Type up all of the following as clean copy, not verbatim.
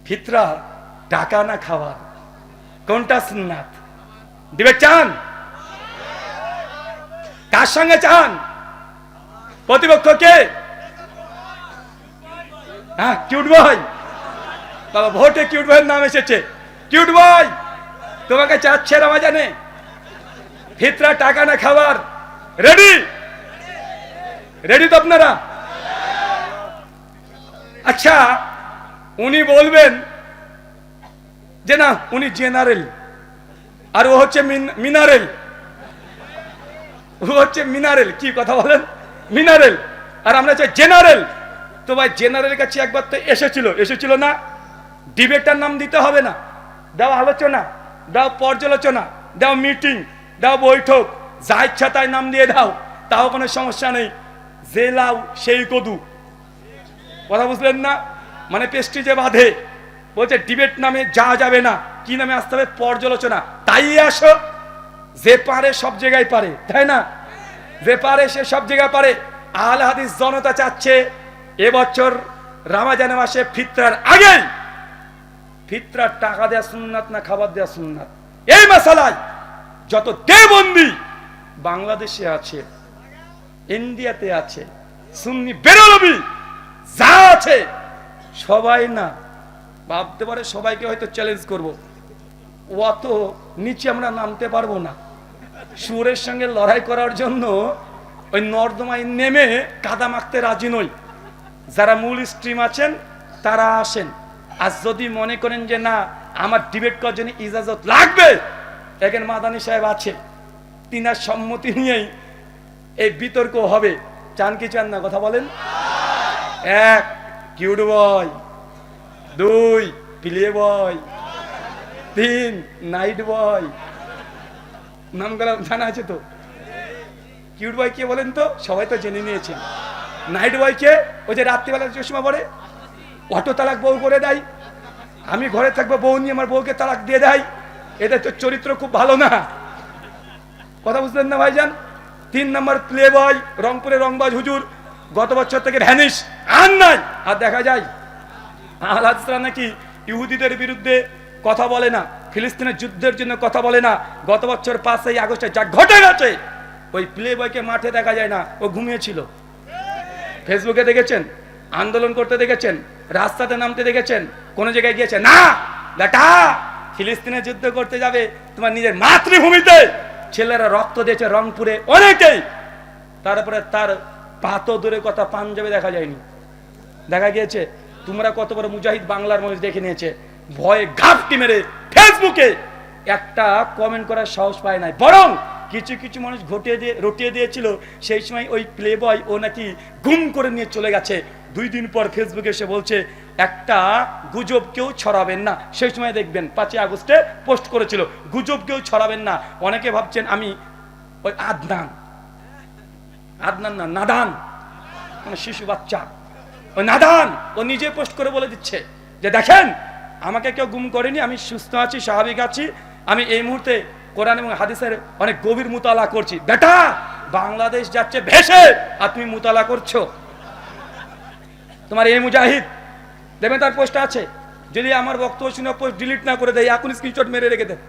ফিতরা টাকা না খাওয়ার, কোনটা সুন্নাত? দিবে চান? কার সঙ্গে চান? প্রতিপক্ষকে? হ্যাঁ, কিউট বয় বাবা, ভোটে কিউট বয়ের নাম এসেছে। কিউট বয় তোমাকে চাচ্ছে রমাজানে, ফিতরা টাকা না খাওয়ার রেডি? রেডি তো আপনারা? আচ্ছা, উনি বলবেন যে না উনি জেনারেল আর ও হচ্ছে মিনারেল। ও হচ্ছে মিনারেল, কি কথা বলেন? মিনারেল আর আমরা হচ্ছে জেনারেল। তো ভাই জেনারেলের কাছে একবার তো এসেছিল না? ডিবেটার নাম দিতে হবে না, দাও আলোচনা, দাও পর্যালোচনা, দাও মিটিং, দাও বৈঠক, যা ইচ্ছা তাই নাম দিয়ে দাও, তাও কোনো সমস্যা নেই। যে লাউ সেই কদু, কথা বুঝলেন না? মানে পেস্টিজে বাঁধে, বলছে ডিবেট নামে যা যাবে না, কি নামে আসতে হবে? পর্যালোচনা। তাই আসো, যে পারে সব জায়গায় পারে, তাই না? যে পারে সে সব জায়গায় পারে। আহলে হাদিস জনতা চাচ্ছে এবছর রমজান মাসে ফিতরার আগে ফিতরার টাকা দেয়া সুন্নাত না খাবার দেয়া সুন্নাত? এই মাসালায় যত দেওবন্দি বাংলাদেশে আছে, ইন্ডিয়াতে আছে, সুন্নি বেরলবি যা আছে, সবাই না ভাবতে পারে সবাইকে হয়তো চ্যালেঞ্জ করব, অত নিচে আমরা নামতে পারবো না। সুরের সঙ্গে লড়াই করার জন্য ওই নর্দমায় নেমে কাদা মাখতে রাজি নই। যারা মূল স্ট্রিম আছেন তারা আসেন, আর যদি মনে করেন যে না আমার ডিবেট করার জন্য ইজাজত লাগবে, এখানে মাদানী সাহেব আছে, তিনার সম্মতি নিয়েই এই বিতর্ক হবে। চান কি চান না? কথা বলেন। এক, কিউট বয়। দুই, প্লে বয়। তিন, নাইট বয়। নামগুলো জানা আছে তো? কিউট বয় কে বলেন তো? সবাই তো জেনে নিয়েছেন। নাইট বয় কে? ওই যে রাত্রিবেলা চশমা পরে, অটো তালাক বউ করে দেয়, আমি ঘরে থাকবো, বউ নিয়ে আমার বউকে তালাক দিয়ে দেয়। এদের তো চরিত্র খুব ভালো না, কথা বুঝলেন না ভাইজান? 3 নম্বর প্লে বয়, রংপুরে রংবাজ হুজুর, গত বছর থেকে ভ্যানিশ, আর নাই, আর দেখা যায়। আহলে হাদিসরা নাকি ইহুদিদের বিরুদ্ধে কথা বলে না, ফিলিস্তিনের যুদ্ধের জন্য কথা বলে না। গত বছর 5ই আগস্টে যা ঘটে গেছে, ওই প্লে বয়কে মাঠে দেখা যায় না, ও ঘুমিয়েছিল। ফেসবুকে দেখেছেন, আন্দোলন করতে দেখেছেন, রাস্তাতে নামতে দেখেছেন, কোন জায়গায় গিয়েছে না? বেটা, ফিলিস্তিনের যুদ্ধ করতে যাবে তোমার নিজের মাতৃভূমিতে, ছেলেরা রক্ত দিয়েছে রংপুরে অনেকেই, তারপরে তার পাতো দূরের কথা পাঞ্জাবে দেখা যায়নি, দেখা গিয়েছে। তোমরা কত বড় মুজাহিদ বাংলার মানুষ দেখে নিয়েছে, ভয়ে ঘাপটি মেরে ফেসবুকে একটা কমেন্ট করার সাহস পায় নাই। বরং কিছু কিছু মানুষ রটিয়ে দিয়েছিল সেই সময় ওই প্লে বয় ও নাকি গুম করে নিয়ে চলে গেছে। 2 দিন পর ফেসবুকে এসে বলছে একটা গুজব কেউ ছড়াবেন না। সেই সময় দেখবেন 5ই আগস্টে পোস্ট করেছিল, গুজব কেউ ছড়াবেন না। অনেকে ভাবছেন আমি ওই আদনান না, নাদান, মানে শিশু বাচ্চা, ওই নাদান, ও নিজে পোস্ট করে বলে দিচ্ছে যে দেখেন আমাকে কেউ গুম করেনি, আমি সুস্থ আছি, স্বাভাবিক আছি, আমি এই মুহূর্তে কোরআন এবং হাদিসের অনেক গভীর মুতালা করছি। বেটা, বাংলাদেশ যাচ্ছে ভেসে আর তুমি মুতালা করছো। তোমার এই মুজাহিদ দেবেন, তার পোস্ট আছে, যদি আমার বক্তব্য শুনে পোস্ট ডিলিট না করে দেয়, এখন স্ক্রিনশট মেরে রেখে দেয়,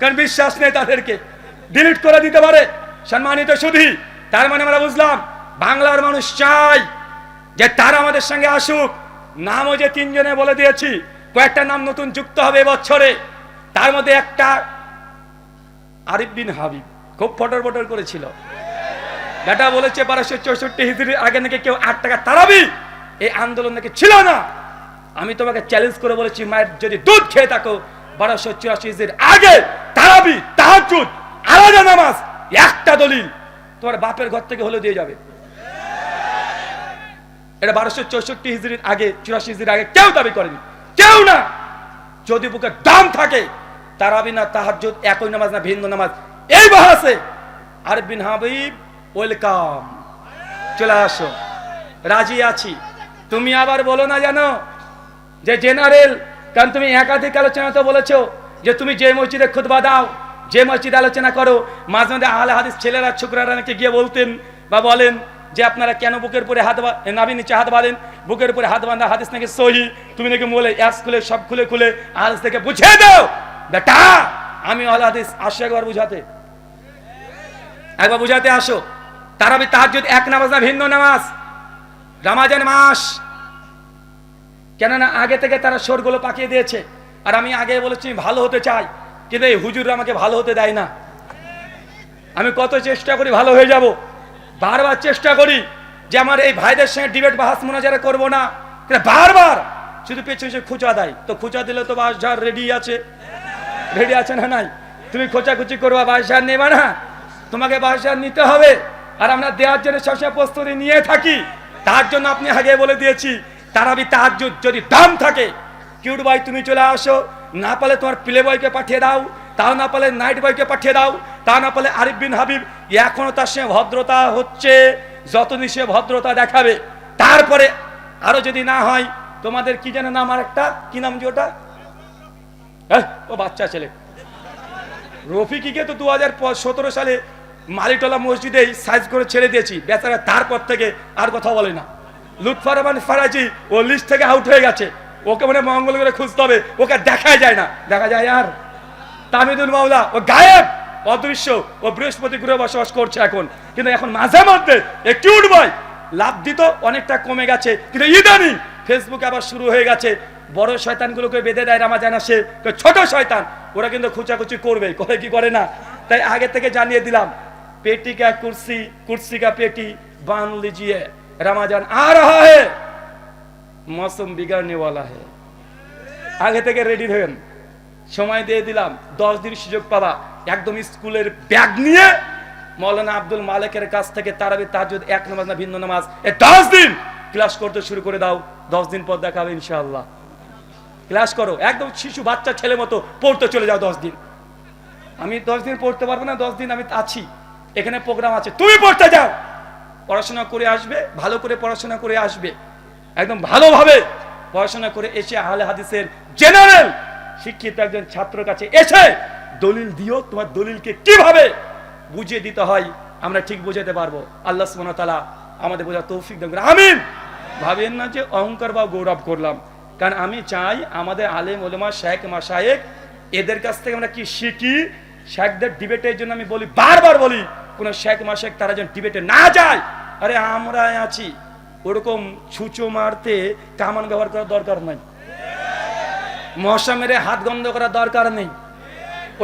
কারণ বিশ্বাস নেই তাদেরকে, ডিলিট করে দিতে পারে। সম্মানিত সুধী, তার মানে আমরা বুঝলাম বাংলার মানুষ চাই যে তারা আমাদের সঙ্গে আসুক। নামও যে 3 জনে বলে দিয়েছি, কয়েকটা নাম নতুন যুক্ত হবে এবছরে। তার মধ্যে একটা আরিফ বিন হাবিব, খুব ফটর করেছিল, বেটা বলেছে 1264 হিজরির আগে নাকি কেউ 8 টাকা তারাবি এই আন্দোলন নাকি ছিল না। আমি তোমাকে চ্যালেঞ্জ করে বলেছি, মায়ের যদি দুধ খেয়ে থাকো 1284 হিজরির আগে তারাবি, তাহাজ্জুদ, আলাদা নামাজ, একটা দলিল তোমার বাপের ঘর থেকে হলে দিয়ে যাবে। এটা 1264 হিজরির আগে, 84 হিজরির আগে কেউ দাবি করেনি, কেউ না। যদি বুকে দাম থাকে, তারাবি না তাহাজ্জুদ একই নামাজ না ভিন্ন নামাজ, এই বাহাসে আরিফ বিন হাবিব ওয়েলকাম, চলে আসো, রাজি আছি। তুমি আবার বলো না জানো যে জেনারেল, কারণ তুমি একাধিক আলোচনাতে বলেছো যে তুমি যে মসজিদে খুতবা দাও, যে মসজিদে আলোচনা করো, মাঝে মাঝে আহলে হাদিস ছেলেরা ছোকরারা নাকি গিয়ে বলতেন বা বলেন যে আপনারা কেন বুকের উপরে নাভির নিচে হাত বাঁধেন, বুকের উপরে হাত বাঁধা হাদিস নাকি সহি, তুমি নাকি বলে এক খুলে সব খুলে খুলে আজ থেকে বুঝিয়ে দাও বেটা, আমি আল হাদিস। আসো একবার বুঝাতে, একবার বুঝাতে আসো। তারাবি তাহাজ্জুদ এক নামাজ না ভিন্ন নামাজ, রমজান মাস। কেননা আগে থেকে তারা শোরগুলো পাকিয়ে দিয়েছে। আর আমি আগে বলেছি ভালো হতে চাই, কিন্তু এই হুজুররা আমাকে ভালো হতে দেয় না। আমি কত চেষ্টা করি ভালো হয়ে যাব, বারবার চেষ্টা করি যে আমার এই ভাইদের সঙ্গে ডিবেট বাহাস মোনাজারা করবো না, বারবার শুধু পেছনে সে খুচা দেয়। তো খুচা দিলে তো বাসঝাড় রেডি আছে, রেডি আছে না নাই? তুমি খোঁচাখুচি করবা, বাসঝাড় নেবা না, তোমাকে বাসঝাড় নিতে হবে। আর আমরা দেওয়ার জন্য সবসময় প্রস্তুতি নিয়ে থাকি। তার জন্য আপনি আগে বলে দিয়েছি, তারাবি তাহাজ্জুদ যদি দাম থাকে, কিউট ভাই তুমি চলে আসো, না পালে তোমার প্লে বয়কে পাঠিয়ে দাও, তাও না পালে নাইট বয়কে পাঠিয়ে দাও, তা না পালে আরিফ বিন হাবিব। এখনো তার সঙ্গে ভদ্রতা হচ্ছে, যতদিন সে ভদ্রতা দেখাবে। তারপরে আরো যদি না হয়, তোমাদের কি যেন নাম, আর একটা কি নাম যে ওটা, ও বাচ্চা ছেলে রফিকিকে তো 2017 সালে মালিটলা মসজিদে সাইজ করে ছেড়ে দিয়েছি, বেচারা তারপর থেকে আর কথা বলে না। লুৎফর রহমান ফারাজি ও লিস্ট থেকে আউট হয়ে গেছে, ওকে মনে মঙ্গল করে খুঁজতে হবে, ওকে দেখাই যায় না। দেখা যায় আর তামিদুল মাওলা ও গায়েব, অদৃশ্য, ও বৃহস্পতি গ্রহে বসবাস করছে এখন। কিন্তু এখন মাঝে মধ্যে একটু উঠবই, লাভ দিত অনেকটা কমে গেছে, কিন্তু ইদানিং ফেসবুকে আবার শুরু হয়ে গেছে। বড় শয়তানগুলোকে বেঁধে দেয় রামাজান আসে, ছোট শয়তান ওরা কিন্তু খুচাখুচি করবে, করে কি করে না? তাই আগে থেকে জানিয়ে দিলাম, पेटी का कुर्सी, कुर्सी का पेटी बांध लीजिए, रमजान आ रहा है, मौसम बिगड़ने वाला है। आगे থেকে রেডি হন, সময় দিয়ে দিলাম 10 দিন সুযোগ পাবা। একদম স্কুলের ব্যাগ নিয়ে মাওলানা আব্দুল মালিকের কাছ থেকে তারাবি তাহাজ্জুদ এক নামাজ না ভিন্ন নামাজ, এই 10 দিন ক্লাস করতে শুরু করে দাও। 10 দিন পর দেখা হবে ইনশাআল্লাহ। ক্লাস করো, একদম শিশু বাচ্চা ছেলে মতো পড়তে চলে যাও 10 দিন। আমি 10 দিন পড়তে পারবো না, 10 দিন আমি আছি, এখানে প্রোগ্রাম আছে, তুমি পড়তে যাও, পড়াশোনা করে আসবে, ভালো করে পড়াশোনা করে আসবে, একদম ভালোভাবে পড়াশোনা করে এসে আহলে হাদিসের জেনারেল শিক্ষিত একজন ছাত্রের কাছে এসে দলিল দিও, তোমার দলিলকে কিভাবে বুঝিয়ে দিতে হয় আমরা ঠিক বুঝাতে পারবো। আল্লাহ সুবহানাহু ওয়া তাআলা আমাদের বোঝার তৌফিক দান করুন, আমিন। ভাবেন না যে অহংকার বা গৌরব করলাম, কারণ আমি চাই আমাদের আলেম ওলামা শায়েখ মাশায়েখ এদের কাছ থেকে আমরা কি শিখি। শেখদের ডিবেটের জন্য আমি বলি, বারবার বলি, কোন শেখ মাশায়েখ তারা যেন ডিবেটে না যায়। আরে আমরা আছি, ওরকম ছুঁচো মারতে কামান ব্যবহার করার দরকার নাই, মশা মেরে হাত গন্ধ করার দরকার নেই।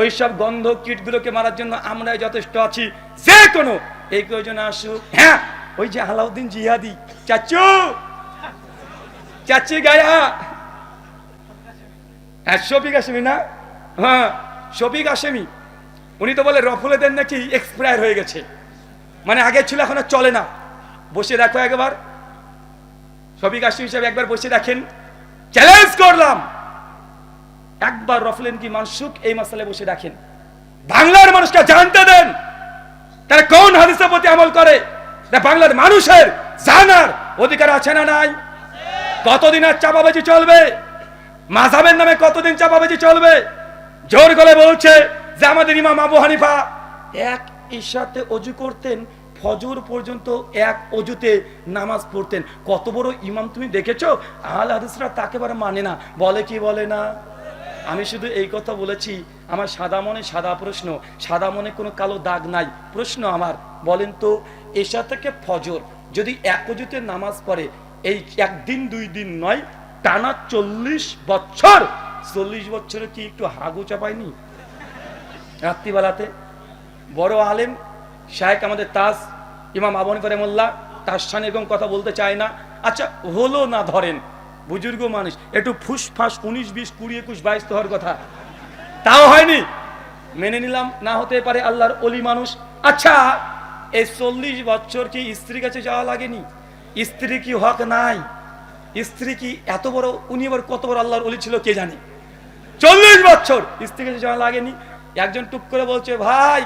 ওইসব গন্ধ কীটগুলোকে মারার জন্য আমরাই যথেষ্ট আছি। যে কোনো এই প্রয়োজনে আসুক। হ্যাঁ, ওই যে আলাউদ্দিন জিহাদি চাচু, চাচি গায়া, হ্যাঁ শফিক হাশেমি না, হ্যাঁ শফিক হাশেমি, উনি তো বলে রফুলেদের নাকি এক্সপায়ার হয়ে গেছে, মানে আগে ছিল এখন আর চলে না। বসে দেখো একবার, শফিক হাশেমি হিসাবে একবার বসে দেখেন, চ্যালেঞ্জ করলাম, একবার রফুলেন কি মানসুক এই মাসালে বসে দেখেন, বাংলার মানুষকে জানতে দেন তারা কোন হাদিসের প্রতি আমল করে। বাংলার মানুষের জানার অধিকার আছে না নাই? কতদিন আর চাপাবাজি চলবে? মাযহাবের নামে কতদিন চাপাবাজি চলবে? জোর গলায় বলছে যে আমাদের ইমাম আবু হানিফা এক ইশাতে ওযু করতেন, ফজর পর্যন্ত এক ওযুতে নামাজ পড়তেন। কত বড় ইমাম তুমি দেখেছো? আহলে হাদিসরা তাকে বারে মানে না, বলে কি বলে না? আমি শুধু এই কথা বলেছি, আমার সাদা মনে সাদা প্রশ্ন, সাদা মনে কোনো কালো দাগ নাই। প্রশ্ন আমার, বলেন তো এশা থেকে ফজর যদি এক ওযুতে নামাজ পড়ে, এই একদিন দুই দিন নয়, টানা 40 বছর, 40 বছরে কি একটু হাগু চাপায়নি রাত্রিবেলাতে? বড় আলেম শায়েখ আমাদের তাজ ইমাম আবু হানিফা রাহিমাহুল্লাহ, তার সামনে এরকম কথা বলতে চায় না। আচ্ছা হলো না, ধরেন বুজুর্গ মানুষ, একটু ফুসফাস 19 20 20 21 22 তো হওয়ার কথা, তাও হয়নি, মেনে নিলাম না হতে পারে, আল্লাহর ওলি মানুষ। আচ্ছা এই 40 বছর কি স্ত্রীর কাছে যাওয়া লাগেনি? স্ত্রী কি হক নাই? স্ত্রী কি এত বড়, উনি আবার কত বড় আল্লাহর ওলি ছিল কে জানে? 40 বছর স্ত্রীর কাছে যাওয়া লাগেনি। একজন টুক করে বলছে, ভাই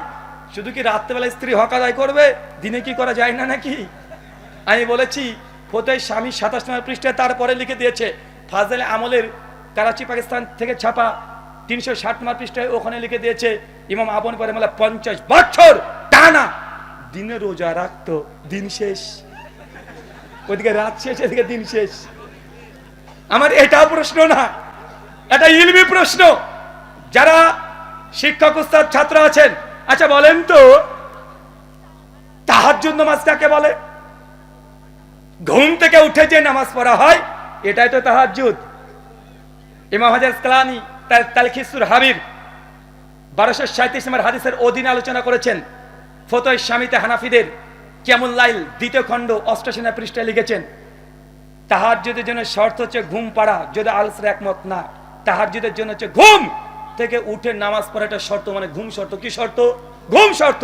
শুধু কি রাত্রেবেলা স্ত্রী হক আদায় করবে, দিনে কি করা যায় না নাকি? আমি বলেছি ফতোয়া স্বামী 27 নম্বর পৃষ্ঠায় তারপরে লিখে দিয়েছে, ফাজলে আমলের করাচি পাকিস্তান থেকে ছাপা 360 নম্বর পৃষ্ঠায় ওখানে লিখে দিয়েছে, ইমাম আবু হানিফা রাহিমাহুল্লাহ 50 বছর টানা দিনে রোজা রাখতো, দিন শেষ ওইদিকে রাত শেষ, এদিকে দিন শেষ। আমার এটা প্রশ্ন না, এটা ইলমি প্রশ্ন। যারা শিক্ষক উস্তাদ ছাত্র আছেন, আচ্ছা বলেন তো তাহাজ্জুদ নামাজ কাকে বলে? ঘুম থেকে উঠে যে নামাজ পড়া হয় এটাই তো তাহাজ্জুদ। ইমাম হাজার আসকালানী তার তালখিসুল হাবির 1237 নম্বর হাদিসের অধীনে আলোচনা করেছেন। ফতোয়া শামিতে হানাফিদের কিয়ামুল লাইল 2য় খণ্ড 88 পৃষ্ঠায় লিখেছেন, তাহাজ্জুদের জন্য শর্ত হচ্ছে ঘুম পাড়া। যদি আলসের একমত না, তাহাজ্জুদের জন্য হচ্ছে ঘুম থেকে উঠে নামাজ পড়াটা শর্ত। মানে ঘুম শর্ত। কি শর্ত? ঘুম শর্ত।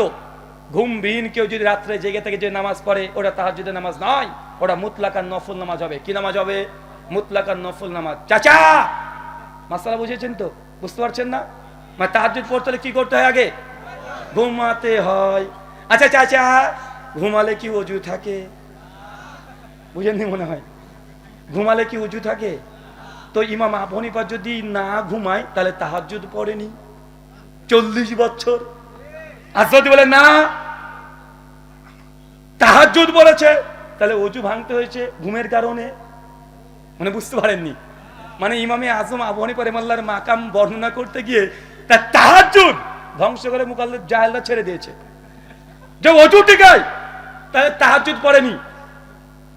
ঘুমবিহীন কেউ যদি রাত্রে জেগে থেকে যে নামাজ পড়ে ওটা তাহাজ্জুদের নামাজ নয়, ওটা মুতলাকান নফল নামাজ হবে। কি নামাজ হবে? মুতলাকান নফল নামাজ। চাচা মাসালা বুঝেছেন তো? বুঝতে পারছেন না? মানে তাহাজ্জুদ পড়তে হলে কি করতে হয়? আগে ঘুমাতে হয়। আচ্ছা চাচা, ঘুমালে কি ওযু থাকে? বুঝেননি মনে হয়। ঘুমালে কি ওযু থাকে? তো ইমাম আবু হানিফা যদি না ঘুমায় তাহলে তাহাজ্জুদ পড়েনি 40 বছর। আর যদি বলে না তাহাজ্জুদ পড়েছে তাহলে ওযু ভাঙতে হয়েছে ঘুমের কারণে। মানে বুঝতে পারেননি? মানে ইমামে আজম আবু হানিফা রাহিমাহুল্লাহর মাকাম বর্ণনা করতে গিয়ে তার তাহাজ্জুদ ধ্বংস করে মুকাল্লিফ জাহেলরা ছেড়ে দিয়েছে। যে ওযু টিকায় তাহলে তাহাজ্জুদ পড়েনি,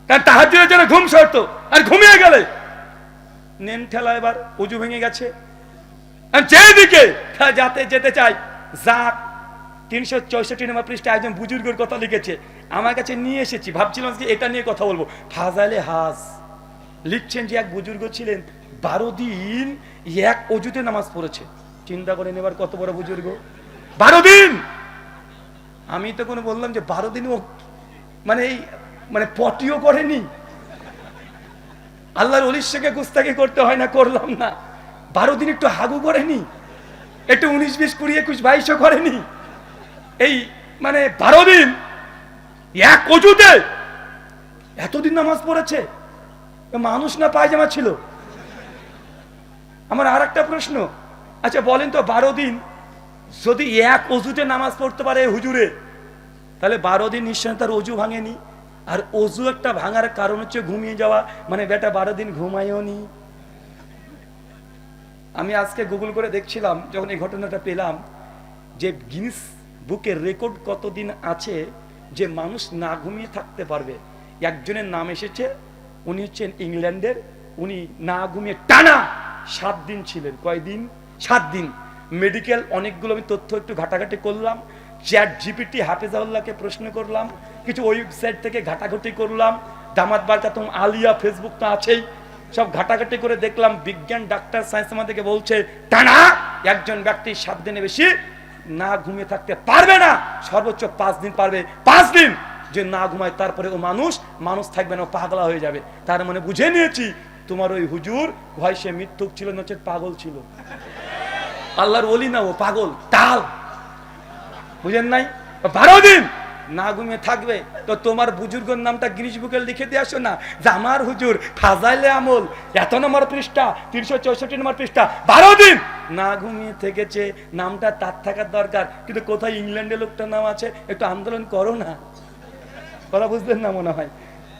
কারণ তাহাজ্জুদের জন্য ঘুম শর্ত। আর ঘুমিয়ে গেলে নেন ঠেলা, এবার ওযু ভেঙে গেছে। যেদিকে যাতে যেতে চাই যাক। 364 নম্বর পৃষ্ঠায় একজন বুজুর্গের কথা লিখেছে, আমার কাছে নিয়ে এসেছি, ভাবছিলাম যে এটা নিয়ে কথা বলবো। ফাজাইলে হাজ লিখছেন যে এক বুজুর্গ ছিলেন 12 দিন এক ওযুতে নামাজ পড়েছে। চিন্তা করেন এবার কত বড় বুজুর্গ, 12 দিন। আমি তো কোনো বললাম যে 12 দিন ও মানে এই মানে পটিও করেনি। আল্লাহর ওলির সঙ্গে গুস্তাখি করতে হয় না, করলাম না। 12 দিন একটু হাগু করেনি, একটু 19, 20, 20, 21, 22 করেনি। এই মানে 12 দিন এক ওযুতে এতদিন নামাজ পড়েছে। মানুষ না পায়জামা ছিল? আমার আর একটা প্রশ্ন, আচ্ছা বলেন তো 12 দিন যদি এক ওযুতে নামাজ পড়তে পারে হুজুরে, তাহলে 12 দিন নিশ্চয় তার ওযু ভাঙেনি। আর ওযু একটা ভাঙার কারণ হচ্ছে ঘুমিয়ে যাওয়া। মানে বেটা 12 দিন ঘুমায়ও নি। আমি আজকে গুগল করে দেখছিলাম, যখন এই ঘটনাটা পেলাম, যে গিনেস বুকের রেকর্ড কতদিন আছে যে মানুষ না ঘুমিয়ে থাকতে পারবে। একজনের নাম এসেছে, উনি হচ্ছেন ইংল্যান্ডের। উনি না ঘুমিয়ে টানা 7 দিন ছিলেন। কয়দিন? 7 দিন। মেডিকেল অনেকগুলো আমি তথ্য একটু ঘাটাঘাটি করলাম। চ্যাট জিপিটি হাফেজাউল্লাহকে প্রশ্ন করলাম, কিছু ওয়েবসাইট থেকে ঘাটাঘাটি করলাম, দামাত বারকাতুম আলিয়া ফেসবুক তো আছেই, সব ঘাটাঘাটি করে দেখলাম বিজ্ঞান ডাক্তার সায়েন্স আমাদেরকে বলছে টানা একজন ব্যক্তি 7 দিনে বেশি না ঘুমিয়ে থাকতে পারবে না। সর্বোচ্চ 5 দিন পারবে। 5 দিন যে না ঘুমায় তারপরে ও মানুষ থাকবে না, পাগলা হয়ে যাবে। তার মানে বুঝে নিয়েছি তোমার ওই হুজুর হয় সে মিথ্যুক ছিল, না পাগল ছিল। আল্লাহর ওলি না, ও পাগল টাল। বুঝেন নাই? 12 দিন না ঘুমিয়ে থাকবে। তো তোমার বুজুর্গের নামটা গিনিস বুকে লিখে দিয়ে আসো না, যে আমার হুজুর ফাজাইলে আমল 1 নম্বর পৃষ্ঠা 364 নম্বর পৃষ্ঠা 12 দিন না ঘুমিয়ে থেকেছে। নামটা তার থাকার দরকার, কিন্তু কোথায় ইংল্যান্ডে লোকটার নাম আছে? একটু আন্দোলন করো না। কথা বুঝলেন না মনে হয়?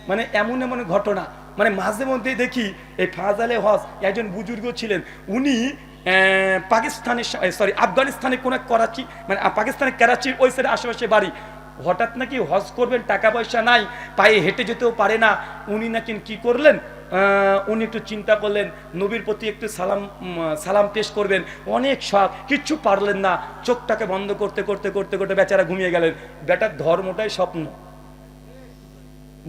মানে এমন এমন ঘটনা, মানে মাঝে মধ্যেই দেখি এই ফাজাইলে হজ একজন বুজুর্গ ছিলেন। উনি আফগানিস্তানে কোন করাচি, মানে পাকিস্তানের করাচির ওই সাইডে আশেপাশে বাড়ি। হঠাৎ নাকি হজ করবেন, টাকা পয়সা নাই, পায়ে হেঁটে যেতেও পারে না। উনি নাকি কি করলেন, উনি একটু চিন্তা করলেন নবীর প্রতি একটু সালাম পেশ করবেন। অনেক শখ, কিচ্ছু পারলেন না। চোখটাকে বন্ধ করতে করতে করতে করতে বেচারা ঘুমিয়ে গেলেন। বেটার ধর্মটাই স্বপ্ন,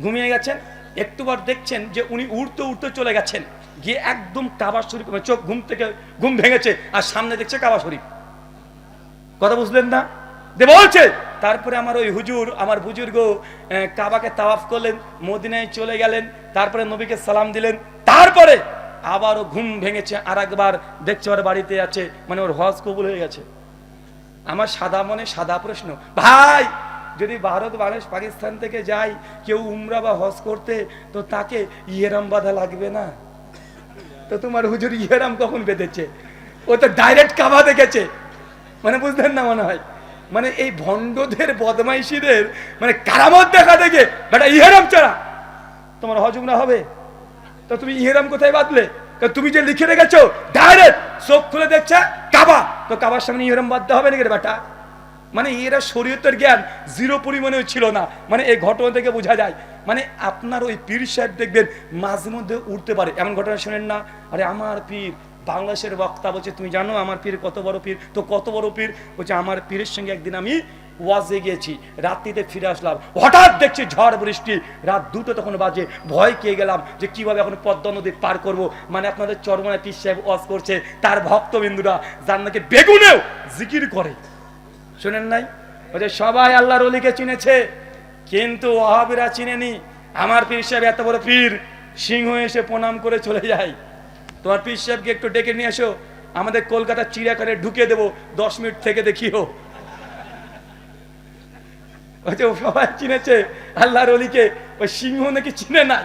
ঘুমিয়ে গেছেন। একটুবার দেখছেন যে উনি উড়তে উড়তে চলে গেছেন, গিয়ে একদম কাবা শরীফ, চোখ ঘুম ভেঙেছে আর সামনে দেখছে কাবা শরীফ। কথা বুঝলেন না? বলছে তারপরে আমার ওই হুজুর, আমার বুজুর্গ কাবাকে তাওয়াফ করলেন, মদিনায় চলে গেলেন, তারপরে নবীকে সালাম দিলেন, তারপরে আবারও ঘুম ভেঙেছে, আর একবার দেখছে ওর বাড়িতে আছে, মানে ওর হজ কবুল হয়ে গেছে। আমার সাদা মনে সাদা প্রশ্ন, ভাই যদি ভারত, বাংলাদেশ, পাকিস্তান থেকে যায় কেউ উমরা বা হজ করতে, তো তাকে ইহরাম বাঁধা লাগবে না? তো তোমার হুজুর ইহরাম কখন বেঁধেছে? ও তো ডাইরেক্ট কাবা দেখেছে। মানে বুঝলেন না মনে হয়? মানে এই ভণ্ডদের বদমাইশিদের মানে কারামত দেখা দেখে বেটা ইহরাম ছাড়া তোমার হজ উমরা হবে? তো তুমি ইহরাম কোথায় বাঁধলে? তুমি যে লিখে রেখেছো ডাইরেক্ট চোখ খুলে দেখছে কাবা, তো কাবার সামনে ইহরাম বাঁধতে হবে নাকি রে বেটা? মানে এরা শরীয়তের জ্ঞান জিরো পরিমাণে ছিল না। মানে এই ঘটনা থেকে বোঝা যায়, মানে আপনার ওই পীর সাহেব দেখবেন মাঝে মধ্যে উঠতে পারে। এমন ঘটনা শোনেন না? আরে আমার পীর, বাংলাদেশের বক্তা বলছে তুমি জানো আমার পীর কত বড় পীর? তো কত বড় পীর? বলছে আমার পীরের সঙ্গে একদিন আমি ওয়াজে গিয়েছি, রাত্রিতে ফিরে আসলাম, হঠাৎ দেখছি ঝড় বৃষ্টি, রাত 2টো তখন বাজে, ভয় খেয়ে গেলাম যে কিভাবে এখন পদ্মা নদী পার করব। মানে আপনাদের চরমনায় পীর সাহেব ওয়াজ করছে, তার ভক্তবিন্দুরা যার নাকি বেগুনেও জিকির করে, শোনেন নাই? বলছে সবাই আল্লাহর ওলিকে চিনেছে কিন্তু ওয়াহাবিরা চিনেনি। আমার পীর সাহেব এত বড় পীর, সিংহ এসে প্রণাম করে চলে যায়। তোমার পীর সাহেবকে একটু ডেকে নিয়ে এসো, আমাদের কলকাতার চিড়িয়াখানায় ঢুকে দেবো, 10 মিনিট থেকে দেখিও। সবাই চিনেছে আল্লাহর ওলিকে, ওই সিংহ নাকি চিনে না।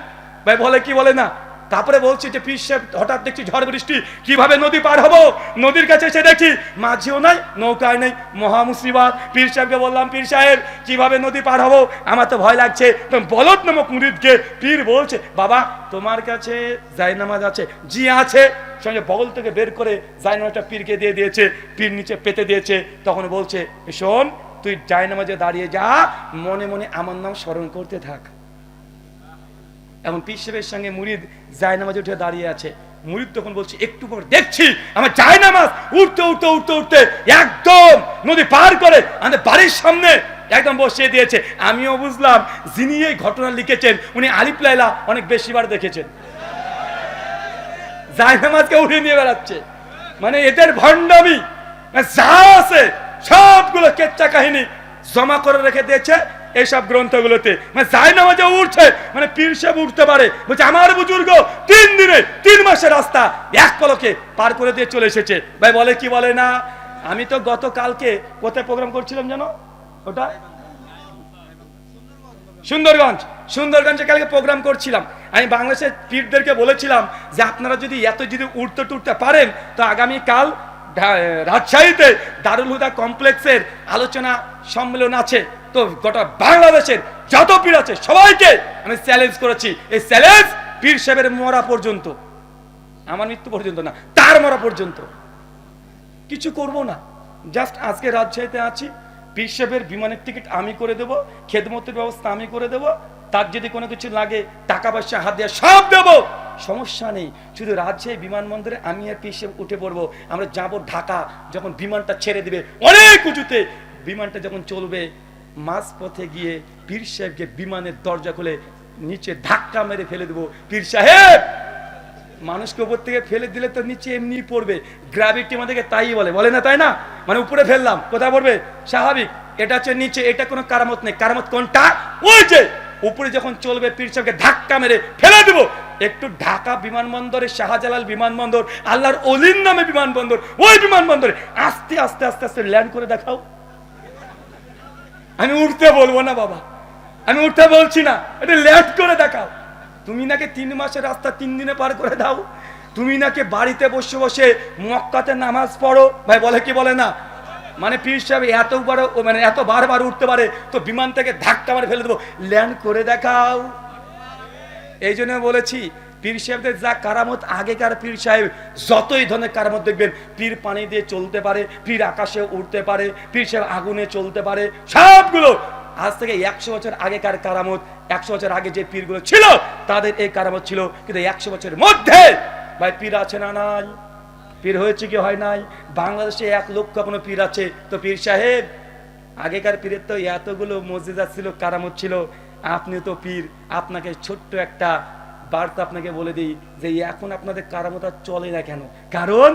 ভাই বলে কি বলে না? তারপরে বলছে যে পীর সাহেব হঠাৎ দেখছি ঝড় বৃষ্টি, কিভাবে নদী পার হবো? নদীর কাছে এসে দেখি মাঝিও নাই, নৌকায় নেই, মহা মুসিবত। পীর সাহেবকে বললাম পীর সাহেব কিভাবে নদী পার হবো? আমার তো ভয় লাগছে। বলদ নামক মুরিদকে পীর বলছে বাবা তোমার কাছে জায়নামাজ আছে? জি আছে। সঙ্গে বগল থেকে বের করে জায়নামাজটা পীরকে দিয়ে দিয়েছে, পীর নিচে পেতে দিয়েছে। তখন বলছে শোন তুই জায়নামাজে দাঁড়িয়ে যা, মনে মনে আমার নাম স্মরণ করতে থাক। এখন পীর সাহেবের সঙ্গে মুরিদ জায়নামাজে উঠে দাঁড়িয়ে আছে। মুরিদ তখন বলছে একটু পর দেখছি আমার জায়নামাজ উঠতে উঠতে উঠতে উঠতে একদম নদী পার করে আমাদের বাড়ির সামনে একদম বসিয়ে দিয়েছে। আমিও বুঝলাম যিনি এই ঘটনা লিখেছেন উনি আলিফ লায়লা অনেক বেশিবার দেখেছেন। জায়নামাজকে উঠে নিয়ে বেড়াচ্ছে, মানে এদের ভণ্ডামি যা আছে সবগুলো কেচ্চা কাহিনী জমা করে রেখে দিয়েছে এইসব গ্রন্থগুলোতে। মানে জায়নামাজে উঠছে, মানে পীর সাহেব উঠতে পারে। বলছে আমার বুজুর্গ 3 দিনে 3 মাসের রাস্তা এক পলকে পার করে দিয়ে চলে এসেছে। ভাই বলে কি বলে না? আমি তো গতকালকে কোথায় প্রোগ্রাম করছিলাম জানো? ওটা সুন্দরগঞ্জে কালকে প্রোগ্রাম করছিলাম। আমি বাংলাদেশের পীরদেরকে বলেছিলাম যে আপনারা যদি উঠতে টুটতে পারেন তো আগামী কাল রাজশাহীতে দারুল হুদা কমপ্লেক্সের আলোচনা সম্মেলন আছে। তো গোটা বাংলাদেশের যত পীর আছে সবাইকে আমি চ্যালেঞ্জ করেছি, এই চ্যালেঞ্জ পীর সাহেবের মরা পর্যন্ত, আমার মৃত্যু পর্যন্ত না, তার মরা পর্যন্ত কিছু করব না। জাস্ট আজকে রাজশাহীতে আছি, পীর সাহেবের বিমানের টিকিট আমি করে দেব, খেদমতের ব্যবস্থা আমি করে দেব, তার যদি কোনো কিছু লাগে টাকা পয়সা হাত দিয়ে সব দেব, সমস্যা নেই। শুধু রাজশাহী বিমানবন্দরে আমি আর পীর সাহেব উঠে পড়বো। আমরা যাবো ঢাকা, যখন বিমানটা ছেড়ে দিবে অনেক উঁচুতে, বিমানটা যখন চলবে মাঝ পথে গিয়ে পীর সাহেবকে বিমানের দরজা খুলে নিচে ধাক্কা মেরে ফেলে দেবো। পীর সাহেব মানুষকে উপর থেকে ফেলে দিলে তো নিচে এমনি পড়বে, গ্র্যাভিটি আমাদেরকে তাই বলে না, তাই না? মানে উপরে ফেললাম কোথায় পড়বে? স্বাভাবিক। এটা হচ্ছে নিচে, এটা কোনো কারামত নেই। কারামত কোনটা? ওই যে উপরে যখন চলবে পীর সাহেবকে ধাক্কা মেরে ফেলে দেবো। একটু ঢাকা বিমানবন্দরে, শাহজালাল বিমানবন্দর, আল্লাহর অলির নামে বিমানবন্দর, ওই বিমানবন্দরে আস্তে আস্তে আস্তে আস্তে ল্যান্ড করে দেখাও। আমি উঠতে বলবো না বাবা, আমি উঠতে বলছি না, এটা ল্যান্ড করে দেখাও। তুমি নাকি 3 মাসের রাস্তা 3 দিনে পার করে দাও। তুমি নাকি বাড়িতে বসে বসে মক্কাতে নামাজ পড়ো। ভাই বলে কি বলে না? মানে পীর সাহেব এত বারবার উঠতে পারে, তো বিমান থেকে ধাক্কা মারে ফেলে দেবো, ল্যান্ড করে দেখাও। এই জন্য বলেছি পীর সাহেবদের যা কারামত, আগেকার পীর সাহেব যতই ধরনের কারামত দেখবেন, পীর পানি দিয়ে চলতে পারে, পীর আকাশে উঠতে পারে, পীর সাহেব আগুনে চলতে পারে, সবগুলো আজ থেকে 100 বছর আগেকার কারামত। 100 বছর আগে যে পীরগুলো ছিল তাদের এই কারামত ছিল, কিন্তু 100 বছরের মধ্যে ভাই পীর আছে না নাই? পীর হয়েছে কি হয় নাই? বাংলাদেশে 1 লক্ষ কোনো পীর আছে। তো পীর সাহেব আগেকার পীরের তো এতগুলো মজিজা ছিল, কারামত ছিল। আপনি তো পীর, আপনাকে ছোট্ট একটা বার্তা আপনাকে বলে দিই যে এখন আপনাদের কারামত আর চলে না কেন? কারণ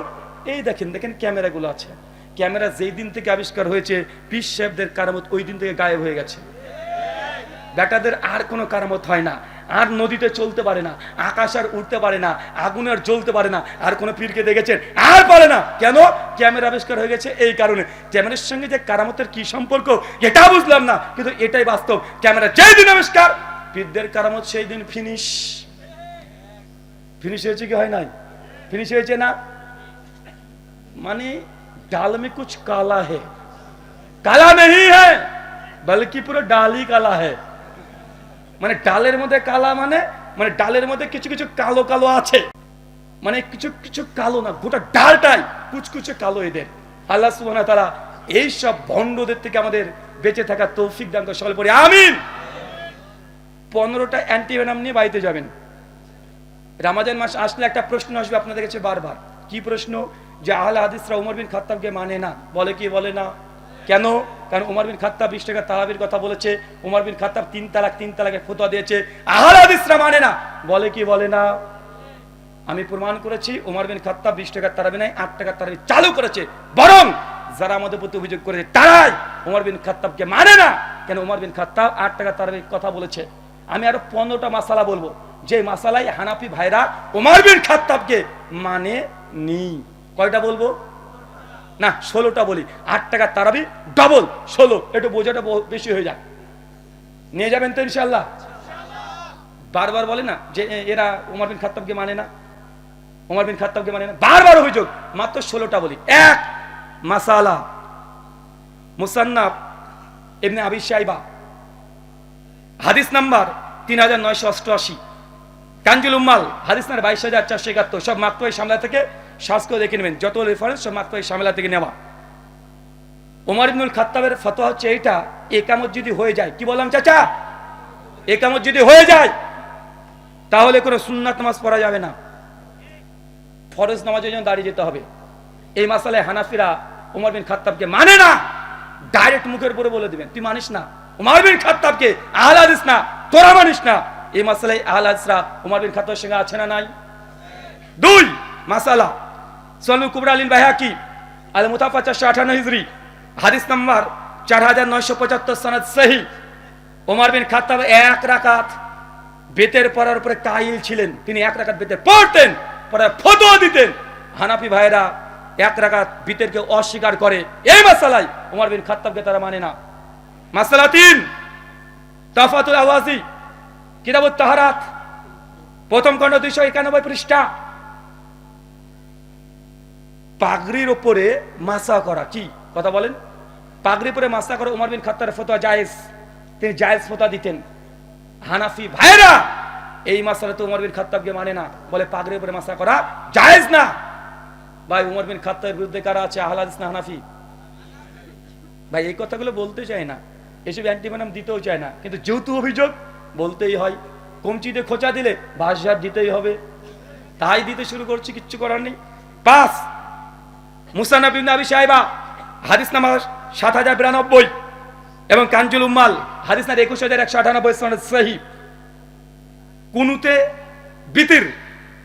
এই দেখেন ক্যামেরাগুলো আছে। ক্যামেরা যেই দিন থেকে আবিষ্কার হয়েছে পীর সাহেবদের কারামত ওই দিন থেকে গায়েব হয়ে গেছে। বেটাদের আর কোনো কারামত হয় না, আর নদীতে চলতে পারে না, আকাশ আর উঠতে পারে না, আগুন আর জ্বলতে পারে না। আর কোনো পীরকে দেখেছেন? আর পারে না। কেন? ক্যামেরা আবিষ্কার হয়ে গেছে এই কারণে। ক্যামেরার সঙ্গে যে কারামতের কি সম্পর্ক এটা বুঝলাম না, কিন্তু এটাই বাস্তব। ক্যামেরা যেই দিন আবিষ্কার, পীরদের কারামত সেই দিন ফিনিশ হয়েছে কি হয় নাই? ফিনিশ হয়েছে না? মানে डाल में कुछ काला है, काला नहीं है बल्कि पूरा डाल ही काला है। মানে ডালের মধ্যে কালা, মানে মানে ডালের মধ্যে কিছু কিছু কালো কালো আছে, মানে কিছু কিছু কালো না, গোটা ডালটাই কুচকুচে কালো এদের। আল্লাহ সুবহানাহু ওয়া তাআলা এই সব ভণ্ডদের থেকে আমাদের বেঁচে থাকার তৌফিক দান করে, সকলে পড়ি আমিন। 15টা অ্যান্টিভেনাম নিয়ে বাড়িতে যাবেন। রমজান মাস আসলে একটা প্রশ্ন আসবে আপনাদের কাছে বারবার। কি প্রশ্ন? যে আহলে হাদিসরা ওমর বিন খাত্তাবকে মানে না, বলে কি বলে না? কেন? কারণ ওমর বিন খাত্তাব 20 টাকা তারাবির কথা বলেছে, ওমর বিন খাত্তাব 3 তালাকের ফতোয়া দিয়েছে, আহলে হাদিসরা মানে না, বলে কি বলে না? আমি প্রমাণ করেছি ওমর বিন খাত্তাব 20 টাকা তারাবি নাই, 8 টাকা তারাবি চালু করেছে, বরং যারা আমাদের প্রতি অভিযোগ করেছে তারাই ওমর বিন খাত্তাবকে মানে না। কেন? ওমর বিন খাত্তাব 8 টাকা তারাবির কথা বলেছে। আমি আরো 15টা মাসালা বলবো, যে মাসালাই হানাফি ভাইরা ওমর বিন খাত্তাবকে মানে নি। কয়টা বলবো? না 16টা বলি। 8 টাকা তারাবি ডবল 16, একটু বোঝাটা বেশি হয়ে যায়। নিয়ে যাবেন তো ইনশাআল্লাহ? বারবার বলে না যে এরা ওমর বিন খাত্তাবকে মানে না, ওমর বিন খাত্তাবকে মানে না, বারবার অভিযোগ। মাত্র 16টা বলি। এক মাসালা, মুসান্নাফ ইবনে আবি শাইবা, হাদিস নাম্বার 3988, কানজুল উম্মাল হাদিস নাম্বার 22471, সব মাকতুবায়ে শামিলা থেকে সার্চ করে দেখে নেবেন, যত রেফারেন্স সব মাকতুবায়ে শামিলা থেকে নেওয়া। ওমর ইবনুল খাত্তাবের ফতোয়া হচ্ছে এইটা, একামত যদি হয়ে যায়, কি বললাম চাচা? একামত যদি হয়ে যায় তাহলে কোনো সুন্নাত নামাজ পড়া যাবে না, ফরজ নামাজের জন্য দাঁড়িয়ে যেতে হবে। এই মাসালায় হানাফিরা ওমর বিন খাত্তাবকে মানে না, ডাইরেক্ট মুখের উপরে বলে দিবেন তুই মানিস না ওমর বিন খাত্তাবকে, আহলে হাদিস না, তোরা মানিস না। এই মাসালায় আহলে হাদিসরা ওমর বিন খাত্তাবের সঙ্গে আছে না নাই? দুই মাসালা, সুনানুল কুবরা লিল বাইহাকি আল মুতাফা 458 হিজরি, হাদিস নাম্বার 4975, সনদ সহিহ। ওমর বিন খাত্তাব 1 রাকাত বেতের পড়ার উপরে কাইল ছিলেন, তিনি 1 রাকাত বেতের পড়তেন, পরে ফতোয়া দিতেন। হানাফি ভাইরা 1 রাকাত বিতেরকে অস্বীকার করে, এই মাসালায় ওমর বিন খাত্তাবকে তারা মানে না। মাসালা 3, তাফাতুল আওয়াজি, কিতাবুত তাহারাত, প্রথম খণ্ড 291 পৃষ্ঠা। পাগড়ির উপরে মাসা করা, কি কথা বলেন? পাগড়ির উপরে মাসা করা ওমর বিন খাত্তাবের ফতোয়া জায়েজ, তিনি জায়েজ ফতোয়া দিতেন। হানাফি ভাইরা এই মাসালাতে ওমর বিন খাত্তাবকে মানে না, বলে পাগড়ির উপরে মাসা করা জায়েজ না। ভাই ওমর বিন খাত্তাবের বিরুদ্ধে কারা আছে? আহলে হাদিস না হানাফি? ভাই এই কথাগুলো বলতে চায় না, এসব অ্যান্টিভেনাম দিতেও চায় না, কিন্তু যেহেতু অভিযোগ বলতেই হয়। কমচিতে খোঁচা দিলে বাঁশঝাড় দিতেই হবে, তাই দিতে শুরু করছি, কিচ্ছু করার নেই। 5 মুসান্নাফ ইবনে আবি শাইবা, হাদিস নাম্বার 7092 এবং কানজুল উম্মাল হাদিস নাম্বার 21198, সনদ সহিহ। কুনুতে বিতির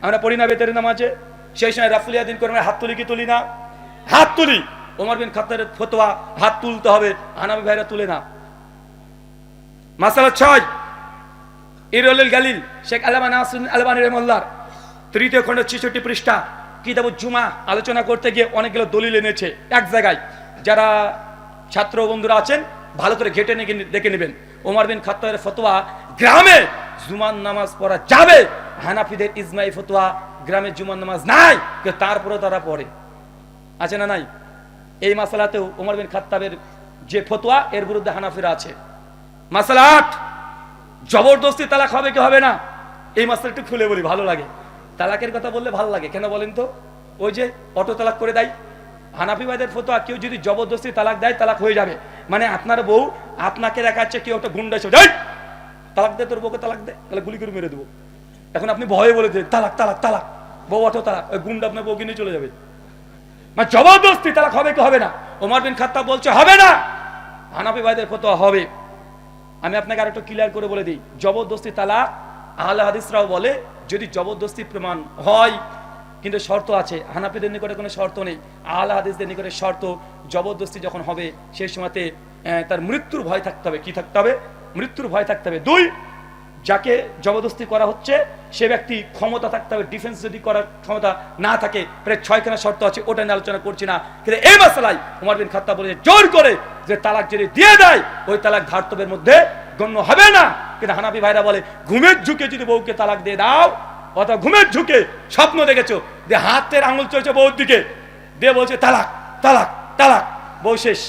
আমরা পড়ি না বেতের নামাজে, সেই সময় রাফুল ইয়াদিন করে হাত তুলি কি তুলি না? হাত তুলি। ওমর বিন খাত্তাবের ফতোয়া হাত তুলতে হবে, হানাফি ভাইরা তুলে না। মাসালা 6, ইরওয়ালুল গালিল, শেখ আল্লামা নাসিরুদ্দিন আলবানী রাহিমাহুল্লাহ, 3য় খণ্ড 66 পৃষ্ঠা, কিতাবুজ জুমা আলোচনা করতে গিয়ে অনেকগুলো দলিল এনেছে এক জায়গায়। যারা ছাত্র বন্ধুরা আছেন ভালো করে ঘেটে দেখে নেবেন। ওমর বিন খাত্তাবের ফতোয়া গ্রামে জুমার নামাজ পড়া যাবে, হানাফিদের ইজমাই ফতোয়া গ্রামে জুমার নামাজ নাই, কিন্তু তারপরে তারা পড়ে, আছে না নাই? এই মাসালাতেও ওমর বিন খাত্তাবের যে ফতোয়া এর বিরুদ্ধে হানাফিরা আছে। মাসালা 8, জবরদস্তি তালাক হবে কি হবে না? এই মাসালা একটু খুলে বলি, ভালো লাগে। তালাকের কথা বললে ভালো লাগে, কেন বলেন তো? ওই যে অটো তালাক করে দেয়, হানাফি ভাইদের ফতোয়া কেউ যদি জবরদস্তি তালাক দেয় তালাক হয়ে যাবে। মানে আপনার বউ আপনাকে দেখাচ্ছে কেউ একটা গুন্ডা এসে তালাক দে, তোর বউকে তালাক দে, তাহলে গুলি করে মেরে দেবো। এখন আপনি ভয়ে বলে দেন তালাক তালাক তালাক, বউ অটো তালাক, ওই গুন্ডা আপনার বউকে নিয়ে চলে যাবে। মানে জবরদস্তি তালাক হবে কি হবে না? ওমর বিন খাত্তাব বলছে হবে না, হানাফি ভাইদের ফতোয়া হবে। আমি আপনাকে আরেকটু ক্লিয়ার করে বলে দিই, জবরদস্তি তালাক আহলে হাদিসরাও বলে যদি জবরদস্তি প্রমাণ হয়, কিন্তু শর্ত আছে। হানাফিদের নিকটে কোনো শর্ত নেই, আহলে হাদিসদের নিকটে শর্ত, জবরদস্তি যখন হবে সেই সময়তে তার মৃত্যুর ভয় থাকতে হবে। কি থাকতে হবে? মৃত্যুর ভয় থাকতে হবে। 2, যাকে জবরদস্তি করা হচ্ছে সে ব্যক্তি ক্ষমতা থাকতে হবে, ডিফেন্স যদি করার ক্ষমতা না থাকে, প্রায় 6খানা শর্ত আছে, ওটা নিয়ে আলোচনা করছি না। কিন্তু এই মাসালায় ওমর বিন খাত্তাব বলে জোর করে যে তালাক যদি দিয়ে দেয় ওই তালাক ধার্তব্যের মধ্যে গণ্য হবে না। কিন্তু হানাফি ভাইরা বলে ঘুমের ঝুঁকে যদি বউকে তালাক দিয়ে দাও, অথবা ঘুমের ঝুঁকে স্বপ্ন দেখেছো যে হাতের আঙুল চলছে বউর দিকে, দিয়ে বলছে তালাক তালাক তালাক, বউ শেষ।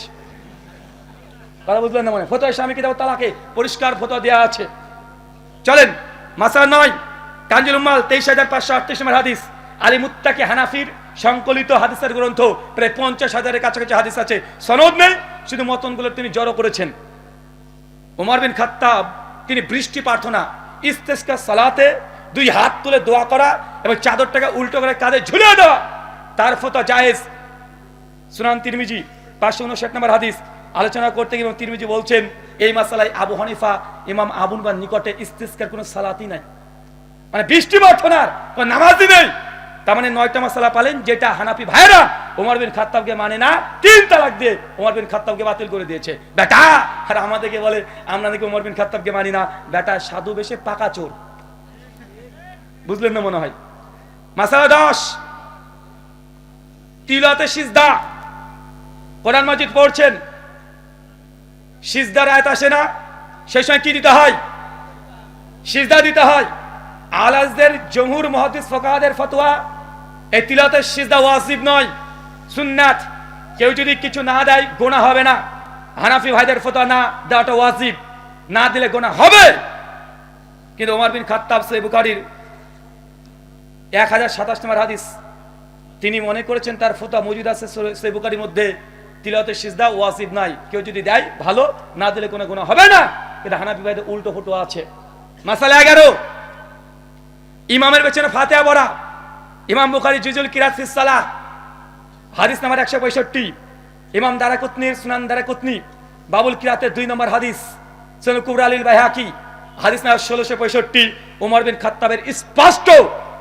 কথা বুঝলেন না? মানে ফতোয়া স্বামীকে দাও তালাকে পরিষ্কার ফতোয়া দেওয়া আছে। চলেন মাসালা 9, কানজুল উম্মাল 23,538 নম্বর হাদিস। আলী মুত্তাকি হানাফির সংকলিত হাদিসের গ্রন্থ, প্রায় 50,000-এর কাছাকাছি হাদিস আছে, সনদ নেই, শুধু মতনগুলো তিনি জড়ো করেছেন। ওমর বিন খাত্তাব তিনি বৃষ্টি প্রার্থনা, ইস্তেসকা সালাতে 2 হাত তুলে দোয়া করা এবং চাদরটাকে উল্টো করে কাঁধে ঝুলিয়ে দেওয়া, তার ফতোয়া জায়েজ। সুনান তিরমিজি 559 নম্বর হাদিস আলোচনা করতে গিয়ে তিরমিজি বলছেন, এই মাসালায় আবু হানিফা ইমাম আবু হানিফার নিকটে ইস্তিসকার কোনো সালাতই নাই, মানে বৃষ্টি প্রার্থনার কোনো নামাজই নেই। তার মানে 9টা মাসালা পালেন, যেটা হানাফি ভাইরা ওমর বিন খাত্তাবকে মানে না, 3 তালাক দিয়ে ওমর বিন খাত্তাবকে বাতিল করে দিয়েছে। বেটা আর আমাদেরকে বলে আমরা নাকি ওমর বিন খাত্তাবকে মানি না। বেটা সাধু বেশে পাকা চোর, বুঝলেন না মনে হয়। মাসালা 10, তিলাওয়াতে সিজদা। কোরআন মাজিদ পড়ছেন, সিজদার আয়াত আসে না, সেই সময় কি দিতে হয়? সিজদা দিতে হয়। আলাজদের জমহুর মুহাদ্দিস ফুকাহাদের ফতোয়া, এই তিলাওয়াতের সিজদা ওয়াজিব নয়, সুন্নাত। কেউ যদি কিছু না দেয় গুনাহ হবে না। হানাফি ভাইদের ফতোয়া না দেওয়াটা ওয়াজিব, না দিলে গুনাহ হবে। কিন্তু ওমর বিন খাত্তাব সহিহ বুখারীর 1027 নম্বর হাদিস, তিনি মনে করেছেন তার ফতোয়া মওজুদ আছে সহিহ বুখারীর মধ্যে, তিলাওয়াতের সিজদা ওয়াজিব নাই, কেউ যদি দেয় ভালো, না দিলে কোনো গুনাহ হবে না। কিন্তু হানাফি ভাইদের উল্টো ফতোয়া আছে। মাসালা 11, ইমামের পেছনে ফাতিহা পড়া। ইমাম বুখারী জুজুল কিরাত ফিস সালাহ হাদিস নাম্বার 165, ইমাম দারাকুতনির সুনান দারাকুতনি বাবুল কিরাতের 2 নম্বর হাদিস, সুনান কুবরা আলিল বাইহাকি হাদিস নাম্বার 1665, ওমর বিন খাত্তাবের স্পষ্ট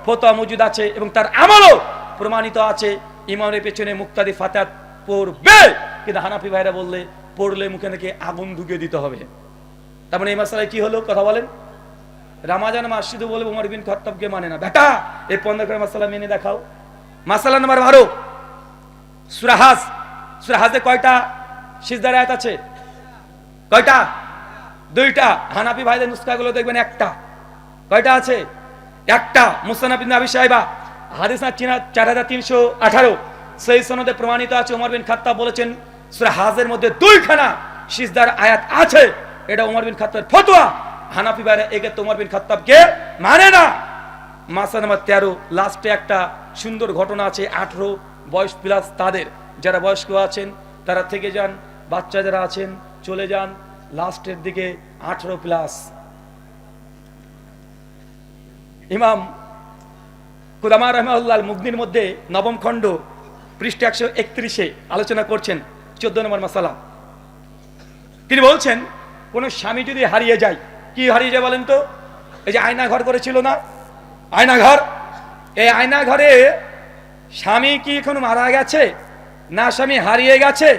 ফতোয়া মওজুদ আছে এবং তার আমলও প্রমাণিত আছে। ইমামের পেছনে মুক্তাদি ফাতিহা পড়বে, কিন্তু হানাফি ভাইরা বললে পড়লে মুখে নাকি আগুন ঢুকিয়ে দিতে হবে। তার মানে এই মাসালায় কি হলো কথা বলেন? রামাজান মাস শুধু বলে ওমর বিন খাত্তাবকে মানে না। বেটা এই 15 মাসালা মেনে দেখাও। মাসালা নাম্বার 12, সূরা হাজ। সূরা হাজে কয়টা সিজদার আয়াত আছে? কয়টা? 2টা। হানাফি ভাইদের নুসখাগুলো দেখবেন একটা। কয়টা আছে? একটা। মুসনাদ ইবনে আবি শাইবা হাদিস না 4318 সেই সনদে প্রমাণিত আছে, ওমর বিন খাত্তাব বলেছেন সূরা হাজের মধ্যে 2খানা সিজদার আয়াত আছে। এটা ওমর বিন খাত্তাবের ফতোয়া। হানাফি ভাইরা একে ওমর বিন খাত্তাবকে মানে না। মাসা নাম্বার 13, লাস্টে একটা সুন্দর ঘটনা আছে। 18 বয়স প্লাস তাদের, যারা বয়স্ক আছেন তারা থেকে যান, বাচ্চা যারা আছেন চলে যান। লাস্টের দিকে 18 প্লাস। ইমাম কুদামা রাহিমাহুল্লাহ মুগনির মধ্যে 9ম খণ্ড পৃষ্ঠা 131 আলোচনা করছেন 14 নম্বর মাসালা। তিনি বলছেন, কোন স্বামী যদি হারিয়ে যায়, কি হারিয়ে যায় বলেন তো? এই যে আয়না ঘর করেছিল না, আয়না ঘর, এই আয়না ঘরে স্বামী কি এখন মারা গেছে, না স্বামী হারিয়ে গেছে,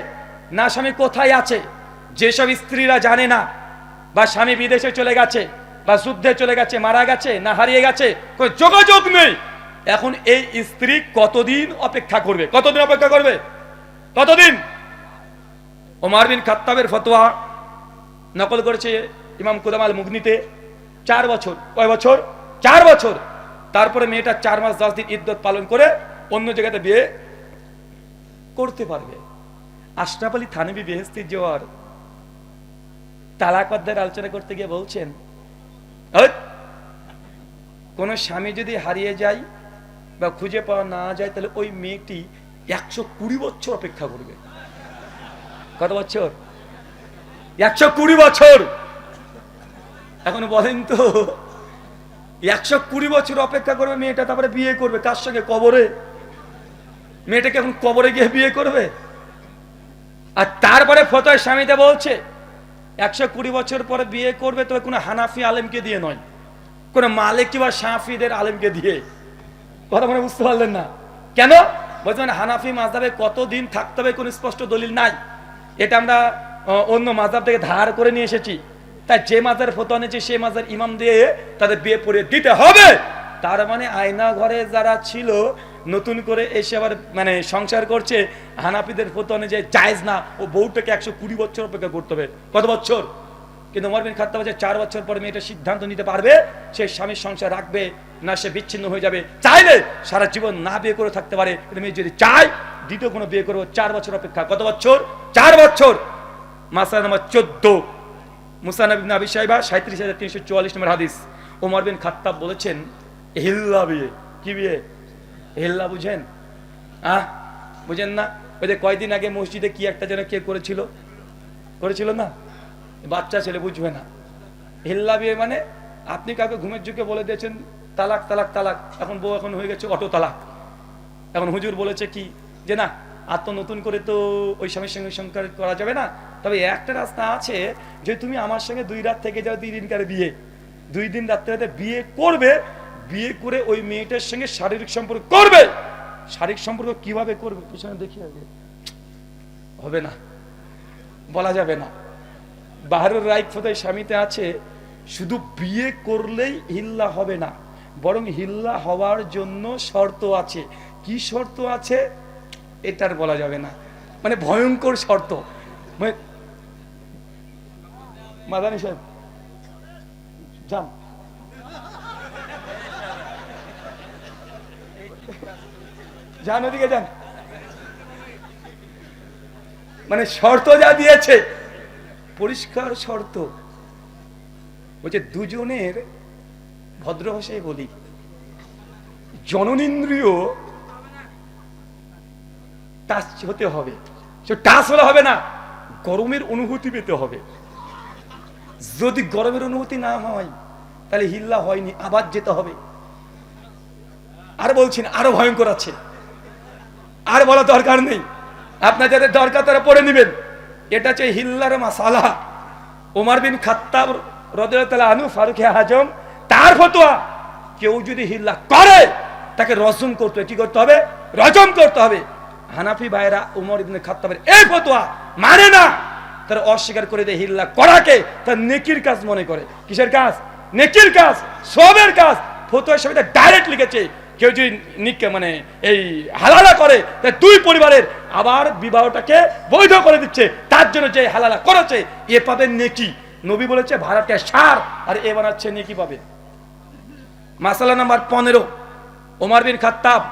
না স্বামী কোথায় আছে, যেসব স্ত্রীরা জানে না, বা স্বামী বিদেশে চলে গেছে, বা যুদ্ধে চলে গেছে, মারা গেছে, না হারিয়ে গেছে, কোনো যোগাযোগ নেই, এখন এই স্ত্রী কতদিন অপেক্ষা করবে? কতদিন অপেক্ষা করবে? কতদিন? ওমর বিন খাত্তাবের ফতোয়া নকল করেছে ইমাম কুদামাল মুগনিতে 4 বছর। কয় বছর? 4 বছর। তারপরে মেয়েটা 4 মাস 10 দিন ইদ্যত পালন করে অন্য জায়গাতে বিয়ে করতে পারবে। আশরাফ আলী থানভী বেহেশতি জোয়ার তালাক অধ্যায়ের আলোচনা করতে গিয়ে বলছেন, কোন স্বামী যদি হারিয়ে যায় বা খুঁজে পাওয়া না যায়, তাহলে ওই মেয়েটি 120 বছর অপেক্ষা করবে। কত বছর? 120 বছর। এখন বলেন তো, 120 বছর অপেক্ষা করবে মেয়েটা, তারপরে বিয়ে করবে কার সঙ্গে? কবরে। মেয়েটাকে এখন কবরে গিয়ে বিয়ে করবে? আর তারপরে ফতোয়া স্বামীতে বলছে 120 বছর পরে বিয়ে করবে, তবে কোনো হানাফি আলেমকে দিয়ে নয়, কোন মালিকি বা শাফিদের আলেমকে দিয়ে। কথা মনে বুঝতে পারলেন না? কেন বলছেন? হানাফি মাযহাবে কতদিন থাকতে হবে কোন স্পষ্ট দলিল নাই। এটা আমরা অন্য মাযহাব থেকে ধার করে নিয়ে এসেছি। তাই যে মাযহাবের ফতোয়া নিয়েছে সেই মাযহাবের ইমাম দিয়ে তাদের বিয়ে পড়িয়ে দিতে হবে। তার মানে আয়না ঘরে যারা ছিল নতুন করে এসে আবার মানে সংসার করছে, হানাফিদের ফতোয়া অনুযায়ী জায়েজ না, ও বউটাকে 120 বছর অপেক্ষা করতে হবে। কত বছর? কিন্তু ওমর বিন খাত্তাব 4 বছর পরে মেয়েটা সিদ্ধান্ত নিতে পারবে সে স্বামীর সংসার রাখবে না সে বিচ্ছিন্ন হয়ে যাবে। চাইলে সারা জীবন না বিয়ে করে থাকতে পারে, কিন্তু মেয়ে যদি চায় দ্বিতীয় কোনো বিয়ে করবো, 4 বছর অপেক্ষা। কত বছর? 4 বছর। মাসআলা নাম্বার 14, মুসনাদ ইবনে আবি শাইবা 37344 নম্বর হাদিস। ওমর বিন খাত্তাব বলেছেন, হিল্লা বিয়ে। কি বিয়ে? হিল্লা বুঝেন? বুঝেন না? ওই যে কয়দিন আগে মসজিদে কি একটা যেন কে করেছিল না, বাচ্চা ছেলে, বুঝবে না। হিল্লা বিয়ে মানে আপনি কাউকে ঘুমের যুগে বলে দিয়েছেন তালাক তালাক তালাক, এখন বউ এখন হয়ে গেছে অটো তালাক। এখন হুজুর বলেছে কি যে না, আর তো নতুন করে তো ওই স্বামীর সঙ্গে সংসার করা যাবে না, তবে একটা রাস্তা আছে যে তুমি আমার সঙ্গে 2 রাত থেকে যাও, 2 দিনকার বিয়ে, 2 দিন রাত্রে বিয়ে করবে, বিয়ে করে ওই মেয়েটার সঙ্গে শারীরিক সম্পর্ক করবে। শারীরিক সম্পর্ক কিভাবে করবে পিছনে দেখি আগে, হবে না, বলা যাবে না। বাহারুর রাইট ফতোয়া স্বামীতে আছে, শুধু বিয়ে করলেই হিল্লা হবে না, বরং হিল্লা হওয়ার জন্য শর্ত আছে। কি শর্ত আছে এটার বলা যাবে না, মানে ভয়ঙ্কর শর্ত। মাদানী সাহেব যান, যান ওদিকে যান। মানে শর্ত যা দিয়েছে পরিষ্কার শর্ত, বলছে দুজনের, ভদ্র ভাষায় বলি, জননেন্দ্রিয় টাচ হতে হবে। টাচ হলে হবে না, গরমের অনুভূতি পেতে হবে। যদি গরমের অনুভূতি না হয় তাহলে হিল্লা হয়নি, আবার যেতে হবে। আর বলছি না, আরো ভয়ঙ্কর আছে, আর বলা দরকার নেই, আপনার যাদের দরকার তারা পড়ে নেবেন। এটা হচ্ছে হিল্লার মাসালা। ওমর বিন খাত্তাব রাদিয়াল্লাহু আনহু, ফারুক আজম, তার ফতোয়া, কেউ যদি হিল্লা করে তাকে রজম করতে হবে। কি করতে হবে? রজম করতে হবে। হানাফি ভাইরা ওমর ইবনে খাত্তাবের এই ফতোয়া মানে না, তারা অস্বীকার করে দেয় হিল্লা করাকে তার নেকির কাজ মনে করে। কিসের কাজ? নেকির কাজ, সবের কাজ। ফতোয়া সবাই ডাইরেক্ট লিখেছে, কেউ যদি মানে এই হালালা করে, দুই পরিবারের আবার বিবাহটাকে বৈধ করে দিচ্ছে, তার জন্য যে হালালা করেছে এ পাবে নেকি। নবী বলেছে ভাড়াটা সার, আর এ বানাচ্ছে নেকি পাবে। মাসালা নাম্বার 15, ওমর বিন খাত্তাব,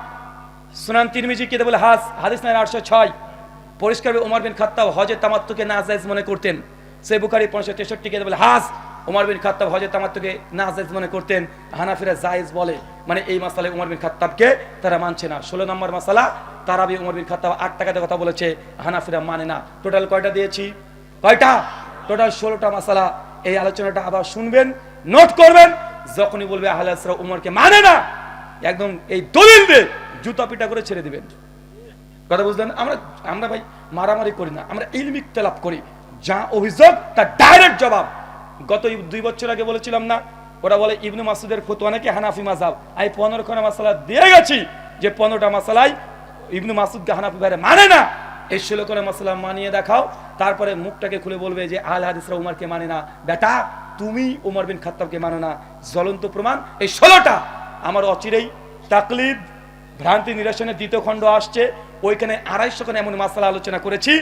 সুনান তিরমিজি কিতাবুল হাজ, হাদিস নাম্বার 806, পরিষ্কার ওমর বিন খাত্তাব হজে তামাত্তুকে নাজায়েজ মনে করতেন। সহিহ বুখারী 563 কিতাবুল হাজ, ওমর বিন খাত্তাব হজে তামাত্তুকে নাজায়েজ মনে করতেন, হানাফিরা জায়েজ বলে। মানে এই মাসালায় ওমর বিন খাত্তাবকে তারা মানছে না। 16 নম্বর মাসালা, তারাবি ওমর বিন খাত্তাব 8 টাকাতে কথা বলেছে, হানাফিরা মানে না। টোটাল কয়টা দিয়েছি? কয়টা? টোটাল 16টা মাসালা। এই আলোচনাটা আবার শুনবেন, নোট করবেন। যখনই বলবে আহলে হাদিসরা ওমরকে মানে না, একদম এই দলিল দিয়ে জুতা পিটা করে ছেড়ে দিবেন। কথা বুঝলেন? আমরা ভাই মারামারি করি না, আমরা ইলমি ইখতিলাফ করি। যা অভিযোগ তার ডাইরেক্ট জবাব। গত 2 বছর আগে বলেছিলাম না, ওরা বলে ইবনে মাসউদের ফতোয়া নাকি হানাফি মাযহাব। আমি 15খানা মাসালা দিয়ে গেছি যে 15টা মাসালাই ইবনে মাসউদকে হানাফি ভাইরা মানে না। এই 16খানা মাসালা মানিয়ে দেখাও, তারপরে মুখটাকে খুলে বলবে যে আহলে হাদিসরা ওমরকে মানে না। বেটা, তুমি ওমর বিন খাত্তাবকে মানো না, জ্বলন্ত প্রমাণ এই 16টা। আমার অচিরেই তাকলিদ ভ্রান্তি নিরসনের 2য় খণ্ড আসছে, ওইখানে 250খানা এমন মাসালা আলোচনা করেছি,